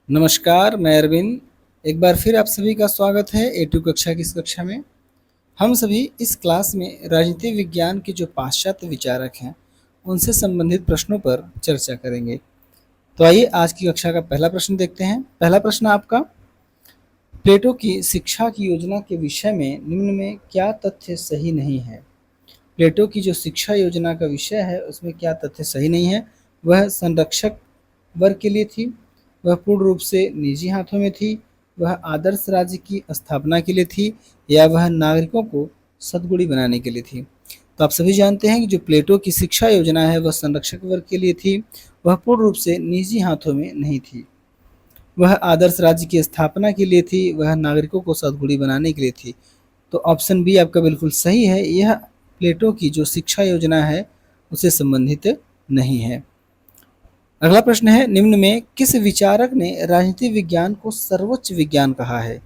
नमस्कार, मैं अरविंद। एक बार फिर आप सभी का स्वागत है A2 कक्षा की इस कक्षा में। हम सभी इस क्लास में राजनीति विज्ञान के जो पाश्चात्य विचारक हैं, उनसे संबंधित प्रश्नों पर चर्चा करेंगे। तो आइए आज की कक्षा का पहला प्रश्न देखते हैं। पहला प्रश्न आपका, प्लेटो की शिक्षा की योजना के विषय में निम्न में क्या तथ्य सही नहीं है? प्लेटो की जो शिक्षा योजना का विषय है उसमें क्या तथ्य सही नहीं है? वह संरक्षक वर्ग के लिए थी, वह पूर्ण रूप से निजी हाथों में थी, वह आदर्श राज्य की स्थापना के लिए थी, या वह नागरिकों को सद्गुणी बनाने के लिए थी। तो आप सभी जानते हैं कि जो प्लेटो की शिक्षा योजना है वह संरक्षक वर्ग के लिए थी, वह पूर्ण रूप से निजी हाथों में नहीं थी, वह आदर्श राज्य की स्थापना के लिए थी, वह नागरिकों को सद्गुणी बनाने के लिए थी। तो ऑप्शन बी आपका बिल्कुल सही है। यह प्लेटो की जो शिक्षा योजना है उससे संबंधित नहीं है। अगला प्रश्न है, निम्न में किस विचारक ने राजनीति विज्ञान को सर्वोच्च विज्ञान कहा है?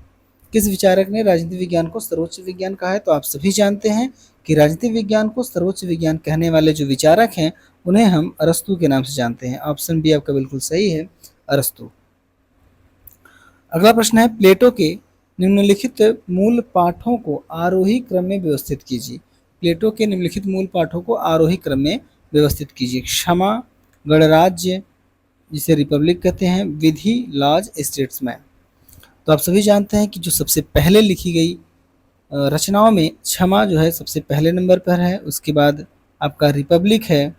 किस विचारक ने राजनीति विज्ञान को सर्वोच्च विज्ञान कहा है? तो आप सभी जानते हैं कि राजनीति विज्ञान को सर्वोच्च विज्ञान कहने वाले जो विचारक हैं उन्हें हम अरस्तू के नाम से जानते हैं। ऑप्शन बी आपका बिल्कुल सही है, अरस्तू। अगला प्रश्न है, प्लेटो के निम्नलिखित मूल पाठों को आरोही क्रम में व्यवस्थित कीजिए। प्लेटो के निम्नलिखित मूल पाठों को आरोही क्रम में व्यवस्थित कीजिए। क्षमा, गणराज्य जिसे रिपब्लिक कहते हैं, विधि, लॉज, स्टेट्समैन। तो आप सभी जानते हैं कि जो सबसे पहले लिखी गई रचनाओं में क्षमा जो है सबसे पहले नंबर पर है, उसके बाद आपका रिपब्लिक है,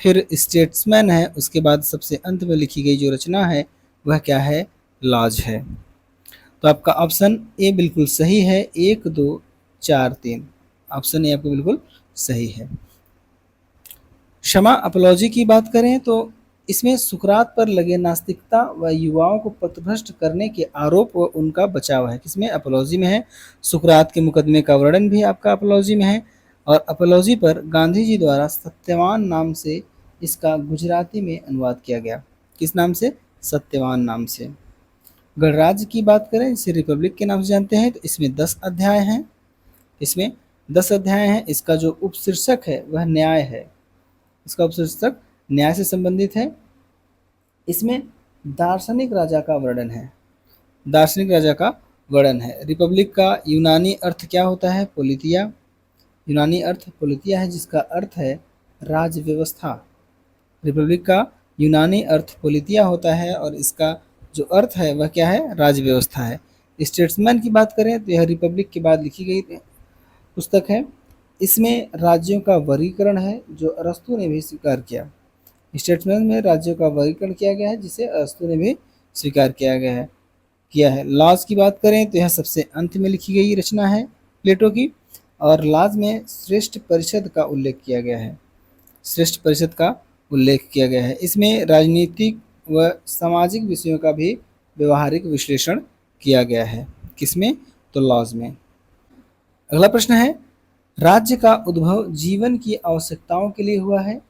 फिर स्टेट्समैन है, उसके बाद सबसे अंत में लिखी गई जो रचना है वह क्या है? लॉज है। तो आपका ऑप्शन ए बिल्कुल सही है, 1, 2, 4, 3। ऑप्शन ए आपका बिल्कुल सही है। क्षमा अपलॉजी की बात करें तो इसमें सुकरात पर लगे नास्तिकता व युवाओं को पथभ्रष्ट करने के आरोप व उनका बचाव है। किसमें? अपलॉजी में है। सुकरात के मुकदमे का वर्णन भी आपका अपलॉजी में है, और अपलॉजी पर गांधी जी द्वारा सत्यवान नाम से इसका गुजराती में अनुवाद किया गया। किस नाम से? सत्यवान नाम से। गणराज्य की बात करें, इसे रिपब्लिक के नाम से जानते हैं, तो इसमें 10 अध्याय हैं। इसमें 10 अध्याय हैं। इसका जो उपशीर्षक है वह न्याय है। इसका उपशीर्षक न्याय से संबंधित है। इसमें दार्शनिक राजा का वर्णन है। दार्शनिक राजा का वर्णन है। रिपब्लिक का यूनानी अर्थ क्या होता है? पोलिटिया। यूनानी अर्थ पोलिटिया है, जिसका अर्थ है राज व्यवस्था। रिपब्लिक का यूनानी अर्थ पोलिटिया होता है और इसका जो अर्थ है वह क्या है? राज व्यवस्था है। स्टेट्समैन की बात करें तो यह रिपब्लिक के बाद लिखी गई पुस्तक है। इसमें राज्यों का वर्गीकरण है जो अरस्तू ने भी स्वीकार किया। स्टेट्समैन में राज्यों का वर्गीकरण किया गया है जिसे अरस्तू ने भी स्वीकार किया है। लॉज की बात करें तो यह सबसे अंत में लिखी गई रचना है प्लेटो की, और लॉज में श्रेष्ठ परिषद का उल्लेख किया गया है। श्रेष्ठ परिषद का उल्लेख किया गया है। इसमें राजनीतिक व सामाजिक विषयों का भी व्यवहारिक विश्लेषण किया गया है। किसमें? तो लॉज में। अगला प्रश्न है, राज्य का उद्भव जीवन की आवश्यकताओं के लिए हुआ है।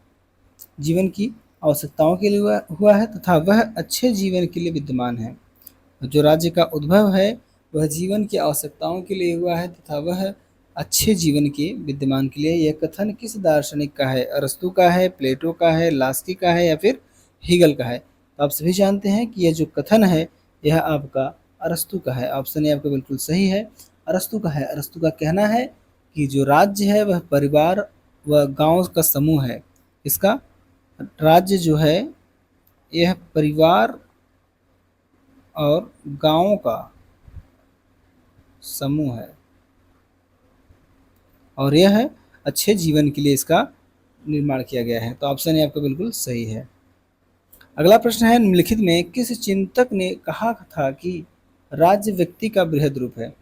जीवन की आवश्यकताओं के लिए हुआ है तथा वह अच्छे जीवन के लिए विद्यमान है। जो राज्य का उद्भव है वह जीवन की आवश्यकताओं के लिए हुआ है तथा वह अच्छे जीवन के विद्यमान के लिए। यह कथन किस दार्शनिक का है? अरस्तू का है, प्लेटो का है, लास्की का है, या फिर हीगल का है? तो आप सभी जानते हैं कि यह जो कथन है यह आपका अरस्तू का है। ऑप्शन ए आपका बिल्कुल सही है, अरस्तू का है। अरस्तू का कहना है कि जो राज्य है वह परिवार व गांव का समूह है। इसका राज्य जो है यह परिवार और गांवों का समूह है, और यह अच्छे जीवन के लिए इसका निर्माण किया गया है। तो ऑप्शन ए आपका बिल्कुल सही है। अगला प्रश्न है, निम्नलिखित में किस चिंतक ने कहा था कि राज्य व्यक्ति का बृहद रूप है?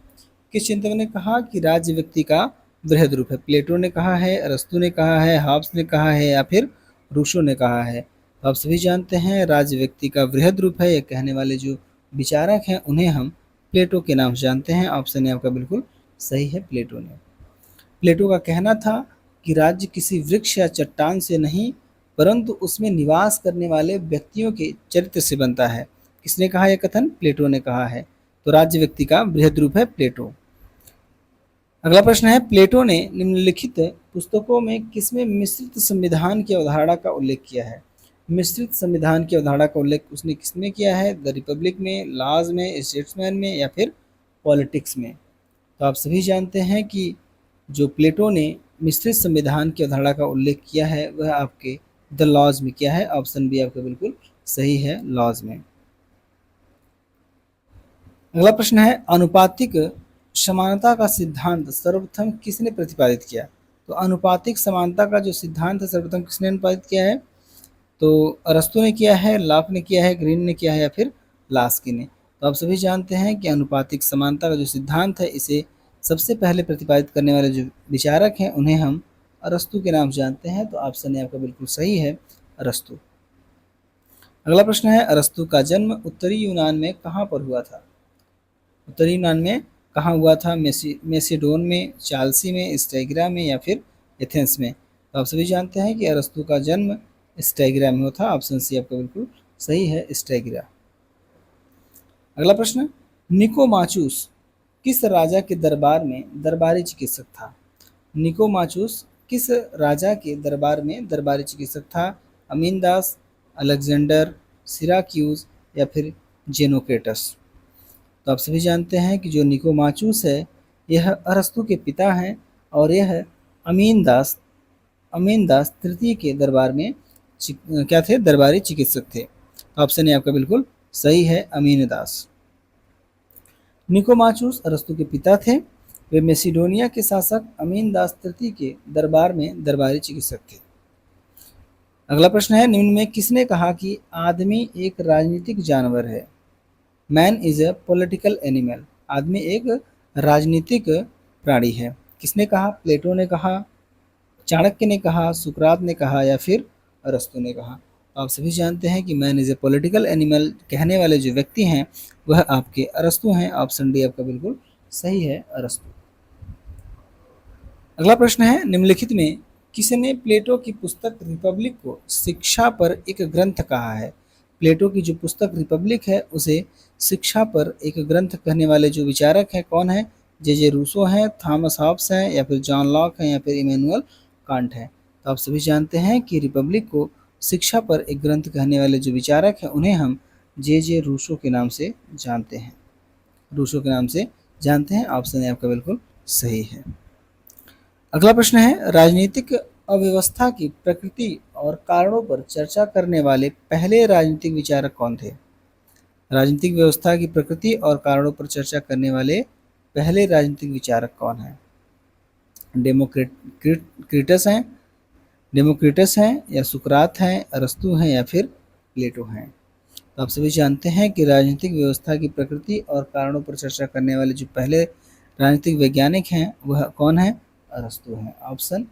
किस चिंतक ने कहा कि राज्य व्यक्ति का बृहद रूप है? प्लेटो ने कहा है, अरस्तू ने कहा है, हॉब्स ने कहा है, या फिर रूसो ने कहा है? तो आप सभी जानते हैं राज्य व्यक्ति का बृहद रूप है। ये कहने वाले जो विचारक हैं उन्हें हम प्लेटो के नाम से जानते हैं। ऑप्शन ए आपका बिल्कुल सही है, प्लेटो ने। प्लेटो का कहना था कि राज्य किसी वृक्ष या चट्टान से नहीं परंतु उसमें निवास करने वाले व्यक्तियों के चरित्र से बनता है। किसने कहा यह कथन? प्लेटो ने कहा है। तो राज्य व्यक्ति का बृहद रूप है प्लेटो। अगला प्रश्न है, प्लेटो ने निम्नलिखित पुस्तकों में किसमें मिश्रित संविधान की अवधारणा का उल्लेख किया है? मिश्रित संविधान की अवधारणा का उल्लेख उसने किसमें किया है? द रिपब्लिक में, लॉज में, स्टेट्समैन में या फिर पॉलिटिक्स में? तो आप सभी जानते हैं कि जो प्लेटो ने मिश्रित संविधान की अवधारणा का उल्लेख किया है वह आपके द लॉज में किया है। ऑप्शन बी आपका बिल्कुल सही है, लॉज में। अगला प्रश्न है, अनुपातिक समानता का सिद्धांत सर्वप्रथम किसने प्रतिपादित किया? तो अनुपातिक समानता का जो सिद्धांत है सर्वप्रथम किसने अनुपादित किया है? तो अरस्तू ने किया है, लॉक ने किया है, ग्रीन ने किया है या फिर लास्की ने? तो आप सभी जानते हैं कि अनुपातिक समानता का जो सिद्धांत है इसे सबसे पहले प्रतिपादित करने वाले जो विचारक हैं उन्हें हम अरस्तू के नाम से जानते हैं। तो ऑप्शन ए आपका बिल्कुल सही है, अरस्तू। अगला प्रश्न है, अरस्तू का जन्म उत्तरी यूनान में कहाँ पर हुआ था? उत्तरी यूनान में कहाँ हुआ था? मेसिडोन में, चालसी में, स्टैगिरा में या फिर एथेंस में? तो आप सभी जानते हैं कि अरस्तू का जन्म स्टैगिरा में हुआ था। ऑप्शन सी आपका बिल्कुल सही है, स्टैगिरा। अगला प्रश्न, निकोमाचुस किस राजा के दरबार में दरबारी चिकित्सक था? निकोमाचुस किस राजा के दरबार में दरबारी चिकित्सक था? अमीनदास, अलेक्जेंडर, सिराक्यूज या फिर जेनोक्रेटस? तो आप सभी जानते हैं कि जो निकोमाचुस है यह अरस्तू के पिता हैं और यह अमीनदास अमीनदास तृतीय के दरबार में क्या थे? दरबारी चिकित्सक थे। ऑप्शन ए आपका बिल्कुल सही है, अमीनदास। निकोमाचुस अरस्तू के पिता थे। वे मेसिडोनिया के शासक अमीनदास तृतीय के दरबार में दरबारी चिकित्सक थे। अगला प्रश्न है, निम्न में किसने कहा कि आदमी एक राजनीतिक जानवर है? Man is a political animal. आदमी एक राजनीतिक प्राणी है। किसने कहा? प्लेटो ने कहा, चाणक्य ने कहा, सुकरात ने कहा या फिर अरस्तू ने कहा? आप सभी जानते हैं कि man is a political animal कहने वाले जो व्यक्ति हैं वह आपके अरस्तू हैं। ऑप्शन डी आपका बिल्कुल सही है, अरस्तू। अगला प्रश्न है, निम्नलिखित में किसने प्लेटो की पुस्तक रिपब्लिक को शिक्षा पर एक ग्रंथ कहा है? प्लेटो की जो पुस्तक रिपब्लिक है उसे शिक्षा पर एक ग्रंथ कहने वाले जो विचारक हैं कौन है? जे रूसो हैं, थॉमस हॉब्स हैं या फिर जॉन लॉक हैं या फिर इमैनुअल कांट हैं? तो आप सभी जानते हैं कि रिपब्लिक को शिक्षा पर एक ग्रंथ कहने वाले जो विचारक हैं उन्हें हम जे रूसो के नाम से जानते हैं। रूसो के नाम से जानते हैं। ऑप्शन आपका बिल्कुल सही है। अगला प्रश्न है, राजनीतिक अव्यवस्था की प्रकृति और कारणों पर चर्चा करने वाले पहले राजनीतिक विचारक कौन थे? राजनीतिक व्यवस्था की प्रकृति और कारणों पर चर्चा करने वाले पहले राजनीतिक विचारक कौन हैं? डेमोक्रिटस हैं, डेमोक्रिटस हैं या सुकरात हैं, अरस्तू हैं या फिर प्लेटो हैं? तो आप सभी जानते हैं कि राजनीतिक व्यवस्था की प्रकृति और कारणों पर चर्चा करने वाले जो पहले राजनीतिक वैज्ञानिक हैं वह कौन है? अरस्तू हैं। ऑप्शन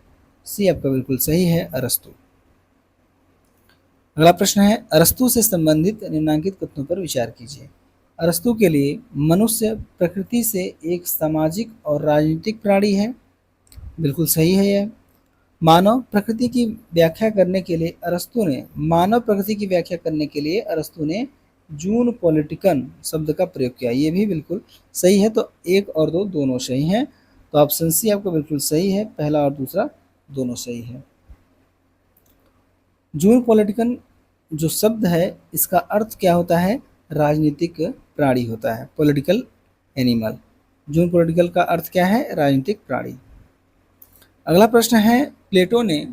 सी आपका बिल्कुल सही है, अरस्तू। अगला प्रश्न है, अरस्तू से संबंधित निम्नलिखित कथनों पर विचार कीजिए। अरस्तू के लिए मनुष्य प्रकृति से एक सामाजिक और राजनीतिक प्राणी है। बिल्कुल सही है यह। मानव प्रकृति की व्याख्या करने के लिए अरस्तू ने जून पॉलिटिकन शब्द का प्रयोग किया। ये भी बिल्कुल सही है। तो एक और दो दोनों सही हैं। तो ऑप्शन सी आपका बिल्कुल सही है, पहला और दूसरा दोनों सही है। जून पॉलिटिकन जो शब्द है इसका अर्थ क्या होता है? राजनीतिक प्राणी होता है, पॉलिटिकल एनिमल। जून पॉलिटिकल का अर्थ क्या है? राजनीतिक प्राणी। अगला प्रश्न है, प्लेटो ने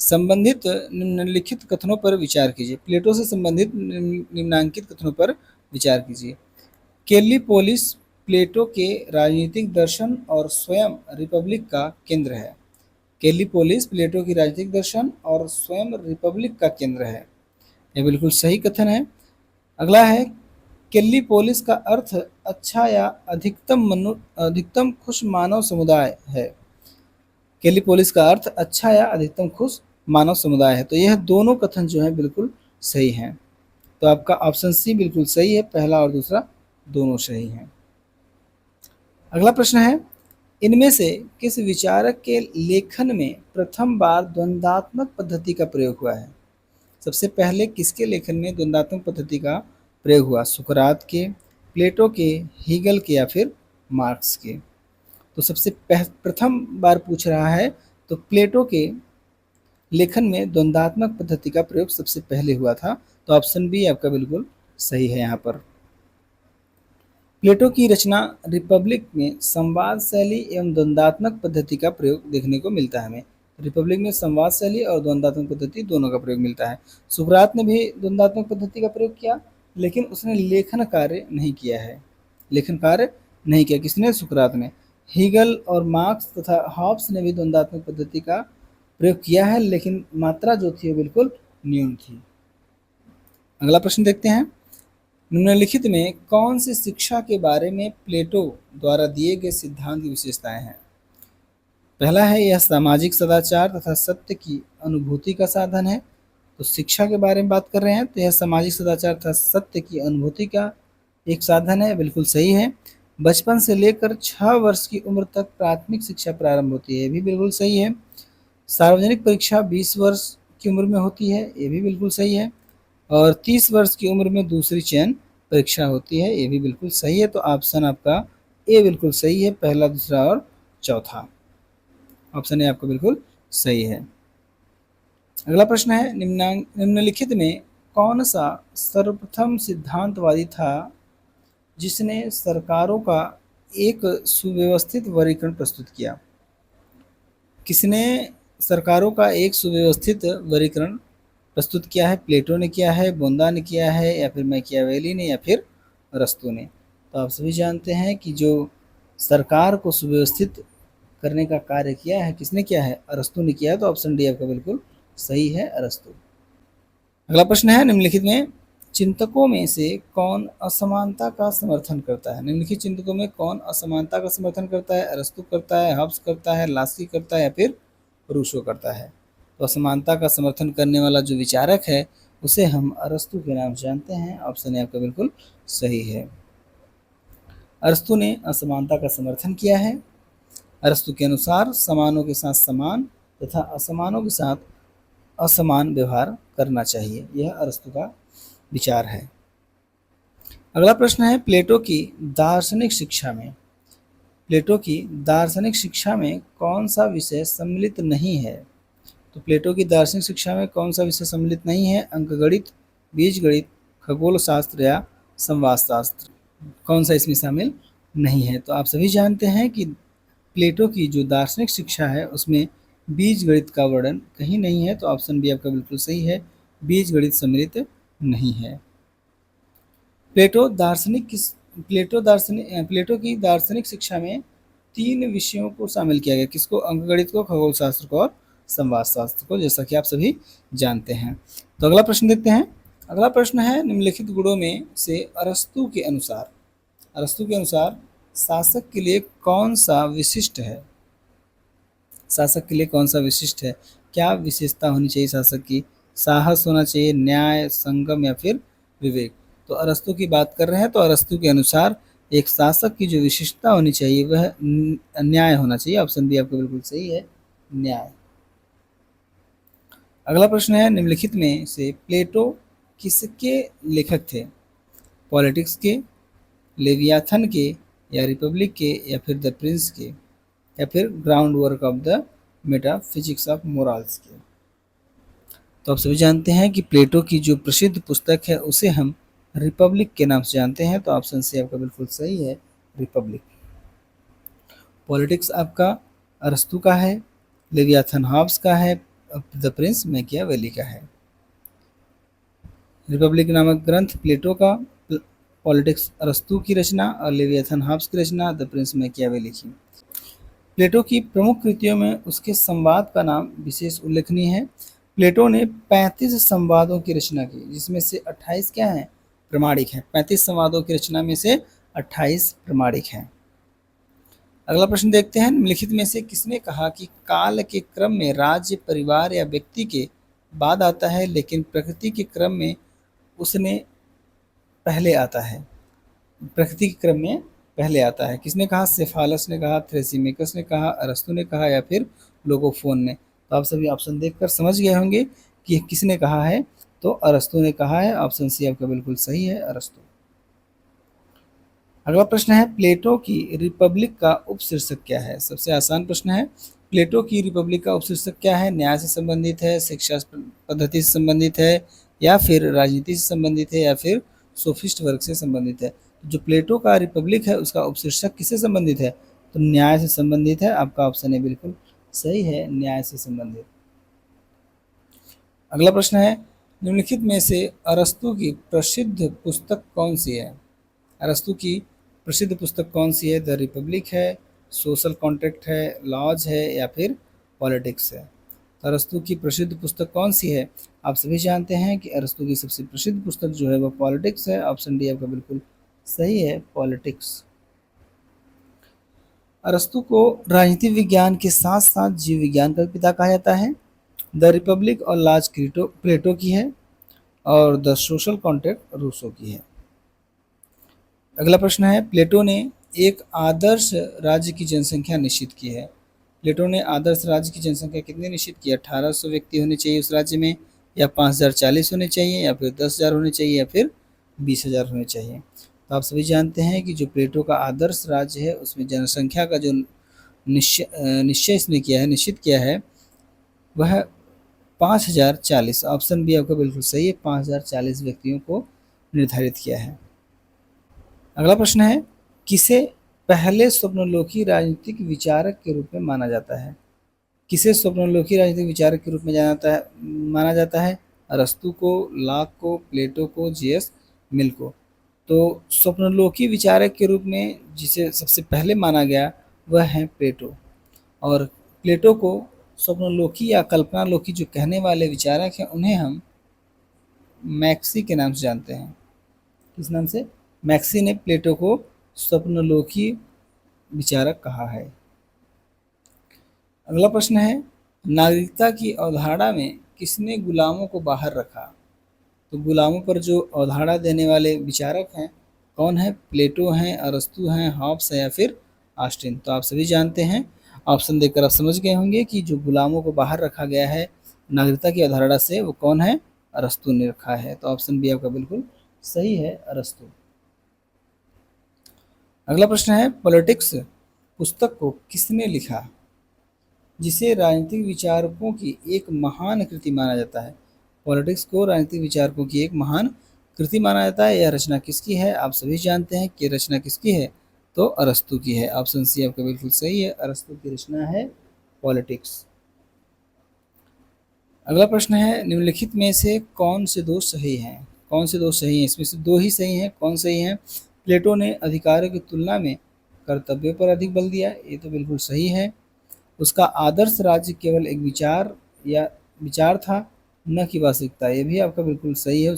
संबंधित निम्नलिखित कथनों पर विचार कीजिए। प्लेटो से संबंधित निम्नांकित कथनों पर विचार कीजिए। कैलिपोलिस प्लेटो के राजनीतिक दर्शन और स्वयं रिपब्लिक का केंद्र है। कैलिपोलिस प्लेटो की राजनीतिक दर्शन और स्वयं रिपब्लिक का केंद्र है। यह बिल्कुल सही कथन है। अगला है, कैलिपोलिस का अर्थ अच्छा या अधिकतम खुश मानव समुदाय है। कैलिपोलिस का अर्थ अच्छा या अधिकतम खुश मानव समुदाय है। तो यह दोनों कथन जो है बिल्कुल सही हैं। तो आपका ऑप्शन सी बिल्कुल सही है, पहला और दूसरा दोनों सही हैं। अगला प्रश्न है, इनमें से किस विचारक के लेखन में प्रथम बार द्वंद्वात्मक पद्धति का प्रयोग हुआ है? सबसे पहले किसके लेखन में द्वंद्वात्मक पद्धति का प्रयोग हुआ? सुकरात के, प्लेटो के, हीगल के या फिर मार्क्स के? तो सबसे प्रथम बार पूछ रहा है तो प्लेटो के लेखन में द्वंद्वात्मक पद्धति का प्रयोग सबसे पहले हुआ था? तो ऑप्शन बी आपका बिल्कुल सही है यहाँ पर। प्लेटो की रचना रिपब्लिक में संवाद शैली एवं द्वंद्वात्मक पद्धति का प्रयोग देखने को मिलता है हमें। रिपब्लिक में संवाद शैली और द्वंद्वात्मक पद्धति दोनों का प्रयोग मिलता है। सुकरात ने भी द्वंद्वात्मक पद्धति का प्रयोग किया, लेकिन उसने लेखन कार्य नहीं किया है। लेखन कार्य नहीं किया किसने? सुकरात ने। हीगल और मार्क्स तथा हॉब्स ने भी द्वंद्वात्मक पद्धति का प्रयोग किया है, लेकिन मात्रा जो थी वो बिल्कुल न्यून थी। अगला प्रश्न देखते हैं। निम्नलिखित में कौन सी शिक्षा के बारे में प्लेटो द्वारा दिए गए सिद्धांत की विशेषताएं हैं? पहला है, यह सामाजिक सदाचार तथा सत्य की अनुभूति का साधन है। तो शिक्षा के बारे में बात कर रहे हैं तो यह सामाजिक सदाचार तथा सत्य की अनुभूति का एक साधन है, बिल्कुल सही है। बचपन से लेकर 6 वर्ष की उम्र तक प्राथमिक शिक्षा प्रारंभ होती है, ये भी बिल्कुल सही है। सार्वजनिक परीक्षा 20 वर्ष की उम्र में होती है, ये भी बिल्कुल सही है। और 30 वर्ष की उम्र में दूसरी चयन परीक्षा होती है, ये भी बिल्कुल सही है। तो ऑप्शन आपका ए बिल्कुल सही है, पहला, दूसरा और चौथा। ऑप्शन ए आपका बिल्कुल सही है। अगला प्रश्न है, निम्नलिखित में कौन सा सर्वप्रथम सिद्धांतवादी था जिसने सरकारों का एक सुव्यवस्थित वर्गीकरण प्रस्तुत किया? किसने सरकारों का एक सुव्यवस्थित वर्गीकरण प्रस्तुत किया है? प्लेटो ने किया है, बोंदा ने किया है, या फिर मैकियावेली ने, या फिर अरस्तू ने? तो आप सभी जानते हैं कि जो सरकार को सुव्यवस्थित करने का कार्य किया है किसने किया है? अरस्तू ने किया है। तो ऑप्शन डी आपका बिल्कुल सही है, अरस्तू। अगला प्रश्न है, निम्नलिखित में चिंतकों में से कौन असमानता का समर्थन करता है? निम्नलिखित चिंतकों में कौन असमानता का समर्थन करता है? अरस्तू करता है, हब्स करता है, लास्की करता है, या फिर रूसो करता है? तो असमानता का समर्थन करने वाला जो विचारक है उसे हम अरस्तू के नाम से जानते हैं। ऑप्शन ए आपका बिल्कुल सही है, अरस्तू ने असमानता का समर्थन किया है। अरस्तू के अनुसार समानों के साथ समान तथा असमानों के साथ असमान व्यवहार करना चाहिए, यह अरस्तू का विचार है। अगला प्रश्न है, प्लेटो की दार्शनिक शिक्षा में कौन सा विषय सम्मिलित नहीं है? तो प्लेटो की दार्शनिक शिक्षा में कौन सा विषय सम्मिलित नहीं है? अंकगणित, बीजगणित, खगोल शास्त्र या संवाद शास्त्र? कौन सा इसमें शामिल नहीं है? तो आप सभी जानते हैं कि प्लेटो की जो दार्शनिक शिक्षा है उसमें बीजगणित का वर्णन कहीं नहीं है। तो ऑप्शन बी आपका बिल्कुल सही है, बीजगणित सम्मिलित नहीं है। प्लेटो की दार्शनिक शिक्षा में 3 विषयों को शामिल किया गया, किसको? अंकगणित को, खगोल शास्त्र को और संवाद शास्त्र को, जैसा कि आप सभी जानते हैं। तो अगला प्रश्न देखते हैं। अगला प्रश्न है, निम्नलिखित गुणों में से अरस्तू के अनुसार शासक के लिए कौन सा विशिष्ट है? शासक के लिए कौन सा विशिष्ट है? क्या विशेषता होनी चाहिए शासक की? साहस होना चाहिए, न्याय, संगम, या फिर विवेक? तो अरस्तू की बात कर रहे हैं, तो अरस्तू के अनुसार एक शासक की जो विशिष्टता होनी चाहिए वह न्याय होना चाहिए। ऑप्शन बी आपका बिल्कुल सही है, न्याय। अगला प्रश्न है, निम्नलिखित में से प्लेटो किसके लेखक थे? पॉलिटिक्स के, लेवियाथन के, या रिपब्लिक के, या फिर द प्रिंस के, या फिर ground work of the metaphysics of morals के? तो आप सभी जानते हैं कि प्लेटो की जो प्रसिद्ध पुस्तक है उसे हम रिपब्लिक के नाम से जानते हैं। तो ऑप्शन सी आपका बिल्कुल सही है, रिपब्लिक। पॉलिटिक्स आपका अरस्तू का है, लेवियाथन हॉब्स का है, द प्रिंस मैकियावेली का है। रिपब्लिक नामक ग्रंथ प्लेटो का, पॉलिटिक्स अरस्तू की रचना और लेवियाथन हॉब्स की रचना द प्रिंस मैकियावेली की। प्लेटो की प्रमुख कृतियों में उसके संवाद का नाम विशेष उल्लेखनीय है। प्लेटो ने 35 संवादों की रचना की, जिसमें से 28 क्या हैं? प्रमाणिक हैं। 35 संवादों की रचना में से 28 प्रमाणिक हैं। अगला प्रश्न देखते हैं, निम्नलिखित में से किसने कहा कि काल के क्रम में राज्य, परिवार या व्यक्ति के बाद आता है, लेकिन प्रकृति के क्रम में उसने पहले आता है? प्रकृति के क्रम में पहले आता है, किसने कहा? सेफालस ने कहा, थ्रेसिमेकस ने कहा, अरस्तू ने कहा, या फिर लोगोफोन ने? तो आप सभी ऑप्शन देखकर समझ गए होंगे कि किसने कहा है। तो अरस्तू ने कहा है, ऑप्शन सी आपका बिल्कुल सही है, अरस्तू। अगला प्रश्न है, प्लेटो की रिपब्लिक का उपशीर्षक क्या है? सबसे आसान प्रश्न है, प्लेटो की रिपब्लिक का उपशीर्षक क्या है? न्याय से संबंधित है, शिक्षा पद्धति से संबंधित है, या फिर राजनीति से संबंधित है, या फिर सोफिस्ट वर्ग से संबंधित है। जो प्लेटो का रिपब्लिक है उसका उपशीर्षक किससे संबंधित है? तो न्याय से संबंधित है। आपका ऑप्शन है बिल्कुल सही है, न्याय से संबंधित। अगला प्रश्न है, निम्नलिखित में से अरस्तु की प्रसिद्ध पुस्तक कौन सी है? अरस्तु की प्रसिद्ध पुस्तक कौन सी है? द रिपब्लिक है, सोशल कॉन्ट्रैक्ट है, लॉज है, या फिर पॉलिटिक्स है? तो अरस्तु की प्रसिद्ध पुस्तक कौन सी है? आप सभी जानते हैं कि अरस्तु की सबसे प्रसिद्ध पुस्तक जो है वह पॉलिटिक्स है। ऑप्शन डी आपका बिल्कुल सही है, पॉलिटिक्स। अरस्तु को राजनीति विज्ञान के साथ साथ जीव विज्ञान का पिता कहा जाता है। द रिपब्लिक और लाज प्लेटो की है, और द सोशल कॉन्ट्रैक्ट रूसो की है। अगला प्रश्न है, प्लेटो ने एक आदर्श राज्य की जनसंख्या निश्चित की है। प्लेटो ने आदर्श राज्य की जनसंख्या कितनी निश्चित की? 1800 व्यक्ति होने चाहिए उस राज्य में, या 5040 होने चाहिए, या फिर 10,000 होने चाहिए, या फिर 20,000 होने चाहिए। तो आप सभी जानते हैं कि जो प्लेटो का आदर्श राज्य है उसमें जनसंख्या का जो निश्चय इसने किया है, निश्चित किया है, वह 5040। ऑप्शन बी आपका बिल्कुल सही है, 5040 व्यक्तियों को निर्धारित किया है। अगला प्रश्न है, किसे पहले स्वप्नलोकी राजनीतिक विचारक के रूप में माना जाता है? किसे स्वप्नलोकी राजनीतिक विचारक के रूप में माना जाता है? अरस्तु को, लाक को, प्लेटो को, जीएस मिल को। तो स्वप्नलोकी विचारक के रूप में जिसे सबसे पहले माना गया वह है प्लेटो, और प्लेटो को स्वप्नलोकी या कल्पनालोकी जो कहने वाले विचारक हैं उन्हें हम मैक्सी के नाम से जानते हैं। किस नाम से? मैक्सी ने प्लेटो को स्वप्नलोकी विचारक कहा है। अगला प्रश्न है, नागरिकता की अवधारणा में किसने गुलामों को बाहर रखा? तो गुलामों पर जो अवधारणा देने वाले विचारक हैं कौन है? प्लेटो हैं, अरस्तु हैं, हॉब्स है, या फिर ऑस्टिन। तो आप सभी जानते हैं, ऑप्शन देखकर आप समझ गए होंगे कि जो गुलामों को बाहर रखा गया है नागरिकता की अवधारणा से वो कौन है? अरस्तु ने रखा है। तो ऑप्शन बी आपका बिल्कुल सही है, अरस्तु। अगला प्रश्न है, पॉलिटिक्स पुस्तक को किसने लिखा, जिसे राजनीतिक विचारकों की एक महान कृति माना जाता है? पॉलिटिक्स को राजनीतिक विचारकों की एक महान कृति माना जाता है। यह रचना किसकी है? आप सभी जानते हैं कि रचना किसकी है, तो अरस्तु की है। ऑप्शन सी आपका बिल्कुल सही है, अरस्तु की रचना है पॉलिटिक्स। अगला प्रश्न है, निम्नलिखित में से कौन से दो सही हैं? कौन से दो सही हैं? इसमें से दो ही सही हैं। कौन सही हैं? प्लेटो ने अधिकारों की तुलना में कर्तव्यों पर अधिक बल दिया, ये तो बिल्कुल सही है। उसका आदर्श राज्य केवल एक विचार था, न कि वास्तविकता, ये भी आपका बिल्कुल सही है।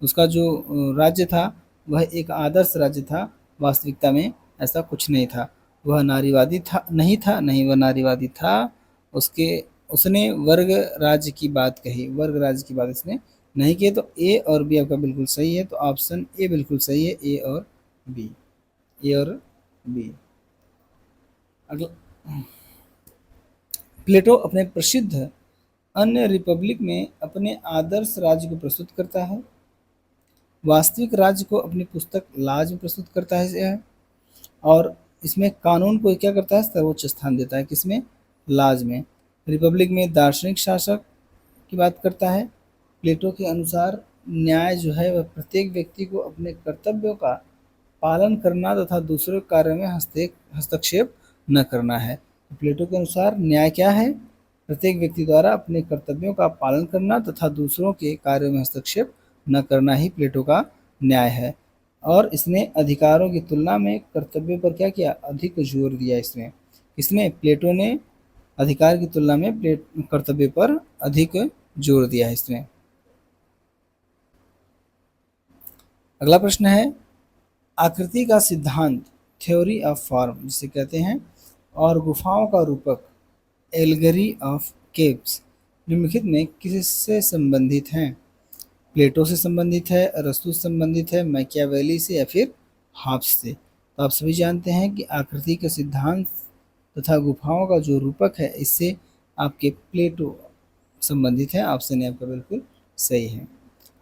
उसका जो राज्य था वह एक आदर्श राज्य था, वास्तविकता में ऐसा कुछ नहीं था। वह नारीवादी था नहीं, वह नारीवादी था। उसने वर्ग राज्य की बात कही, वर्ग राज्य की बात इसने नहीं की। तो ए और बी आपका बिल्कुल सही है। तो ऑप्शन ए बिल्कुल सही है, ए और बी। अगला, प्लेटो अपने प्रसिद्ध अन्य रिपब्लिक में अपने आदर्श राज्य को प्रस्तुत करता है। वास्तविक राज्य को अपनी पुस्तक लाज में प्रस्तुत करता है, और इसमें कानून को क्या करता है? सर्वोच्च स्थान देता है। किसमें? लाज में। रिपब्लिक में दार्शनिक शासक की बात करता है। प्लेटो के अनुसार न्याय जो है वह प्रत्येक व्यक्ति को अपने कर्तव्यों का पालन करना तथा दूसरों के कार्य में हस्तक्षेप न करना है। तो प्लेटो के अनुसार न्याय क्या है? प्रत्येक व्यक्ति द्वारा अपने कर्तव्यों का पालन करना तथा दूसरों के कार्यों में हस्तक्षेप न करना ही प्लेटो का न्याय है। और इसने अधिकारों की तुलना में कर्तव्यों पर क्या किया? अधिक जोर दिया। इसने प्लेटो ने अधिकार की तुलना में कर्तव्य पर अधिक जोर दिया है इसमें। अगला प्रश्न है, आकृति का सिद्धांत थ्योरी ऑफ फॉर्म जिसे कहते हैं, और गुफाओं का रूपक एल्गरी ऑफ केव्स निम्नलिखित में किससे संबंधित हैं? प्लेटो से संबंधित है, अरस्तु से संबंधित है, मैकियावेली से, या फिर हॉब्स से? तो आप सभी जानते हैं कि आकृति का सिद्धांत तथा गुफाओं का जो रूपक है इससे आपके प्लेटो संबंधित है। ऑप्शन ए आपका बिल्कुल सही है।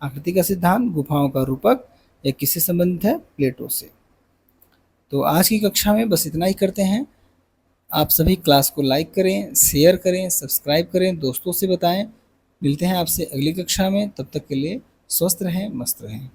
आकृति का सिद्धांत, गुफाओं का रूपक, यह किससे संबंधित है? प्लेटो से। तो आज की कक्षा में बस इतना ही करते हैं। आप सभी क्लास को लाइक करें, शेयर करें, सब्सक्राइब करें, दोस्तों से बताएं। मिलते हैं आपसे अगली कक्षा में, तब तक के लिए स्वस्थ रहें, मस्त रहें।